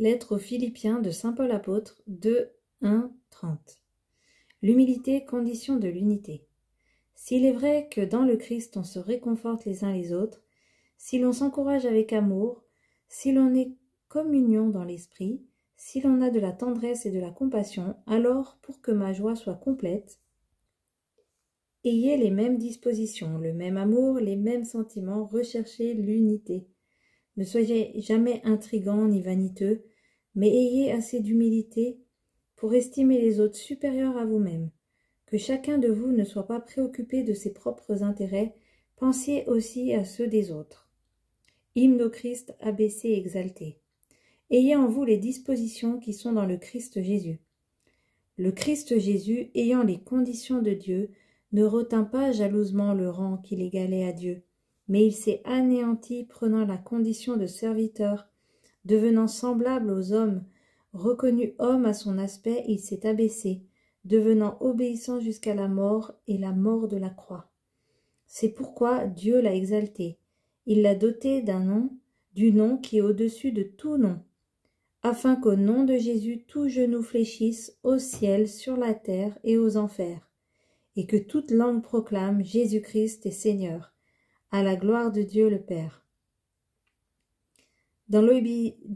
Lettre aux Philippiens de saint Paul apôtre 2, 1, 30. L'humilité, condition de l'unité. S'il est vrai que dans le Christ on se réconforte les uns les autres, si l'on s'encourage avec amour, si l'on est communion dans l'esprit, si l'on a de la tendresse et de la compassion, alors pour que ma joie soit complète, ayez les mêmes dispositions, le même amour, les mêmes sentiments, recherchez l'unité. Ne soyez jamais intrigants ni vaniteux, mais ayez assez d'humilité pour estimer les autres supérieurs à vous-même. Que chacun de vous ne soit pas préoccupé de ses propres intérêts, pensiez aussi à ceux des autres. Hymne au Christ abaissé et exalté. Ayez en vous les dispositions qui sont dans le Christ Jésus. Le Christ Jésus, ayant les conditions de Dieu, ne retint pas jalousement le rang qui l'égalait à Dieu, mais il s'est anéanti, prenant la condition de serviteur, devenant semblable aux hommes, reconnu homme à son aspect, il s'est abaissé, devenant obéissant jusqu'à la mort et la mort de la croix. C'est pourquoi Dieu l'a exalté. Il l'a doté d'un nom, du nom qui est au-dessus de tout nom, afin qu'au nom de Jésus tout genou fléchisse au ciel, sur la terre et aux enfers, et que toute langue proclame Jésus-Christ est Seigneur, à la gloire de Dieu le Père. Dans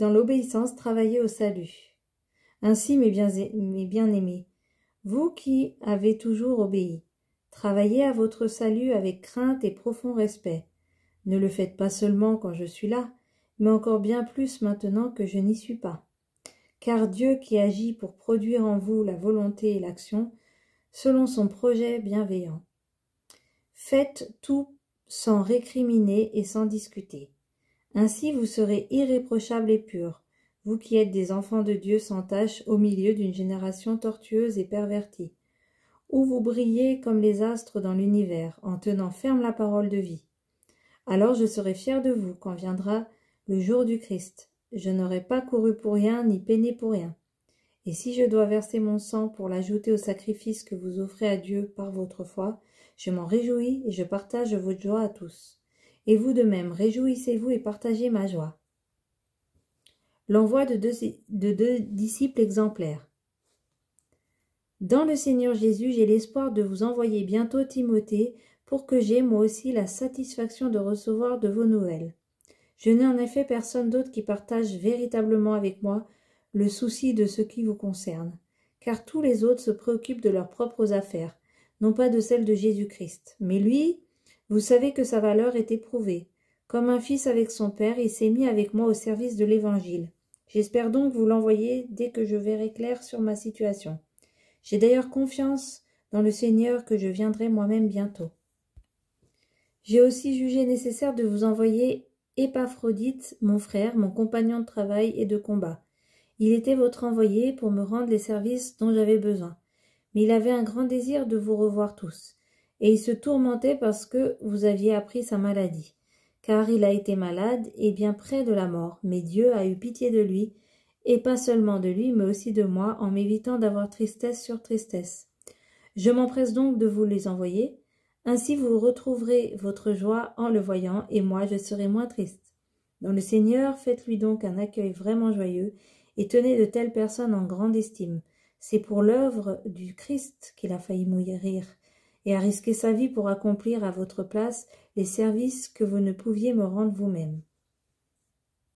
l'obéissance, travaillez au salut. Ainsi, mes bien-aimés, vous qui avez toujours obéi, travaillez à votre salut avec crainte et profond respect. Ne le faites pas seulement quand je suis là, mais encore bien plus maintenant que je n'y suis pas. Car Dieu qui agit pour produire en vous la volonté et l'action, selon son projet bienveillant. Faites tout sans récriminer et sans discuter. Ainsi vous serez irréprochables et purs, vous qui êtes des enfants de Dieu sans tache au milieu d'une génération tortueuse et pervertie, où vous brillez comme les astres dans l'univers, en tenant ferme la parole de vie. Alors je serai fier de vous quand viendra le jour du Christ. Je n'aurai pas couru pour rien, ni peiné pour rien. Et si je dois verser mon sang pour l'ajouter au sacrifice que vous offrez à Dieu par votre foi, je m'en réjouis et je partage votre joie à tous. Et vous de même, réjouissez-vous et partagez ma joie. L'envoi de deux disciples exemplaires. Dans le Seigneur Jésus, j'ai l'espoir de vous envoyer bientôt Timothée, pour que j'aie moi aussi la satisfaction de recevoir de vos nouvelles. Je n'ai en effet personne d'autre qui partage véritablement avec moi le souci de ce qui vous concerne, car tous les autres se préoccupent de leurs propres affaires, non pas de celles de Jésus-Christ. Mais lui, vous savez que sa valeur est éprouvée. Comme un fils avec son père, il s'est mis avec moi au service de l'Évangile. J'espère donc vous l'envoyer dès que je verrai clair sur ma situation. J'ai d'ailleurs confiance dans le Seigneur que je viendrai moi-même bientôt. J'ai aussi jugé nécessaire de vous envoyer Épaphrodite, mon frère, mon compagnon de travail et de combat. Il était votre envoyé pour me rendre les services dont j'avais besoin. Mais il avait un grand désir de vous revoir tous. Et il se tourmentait parce que vous aviez appris sa maladie. Car il a été malade et bien près de la mort, mais Dieu a eu pitié de lui, et pas seulement de lui, mais aussi de moi, en m'évitant d'avoir tristesse sur tristesse. Je m'empresse donc de vous les envoyer. Ainsi vous retrouverez votre joie en le voyant, et moi je serai moins triste. Dans le Seigneur, faites-lui donc un accueil vraiment joyeux, et tenez de telles personnes en grande estime. C'est pour l'œuvre du Christ qu'il a failli mourir, et a risqué sa vie pour accomplir à votre place les services que vous ne pouviez me rendre vous-même.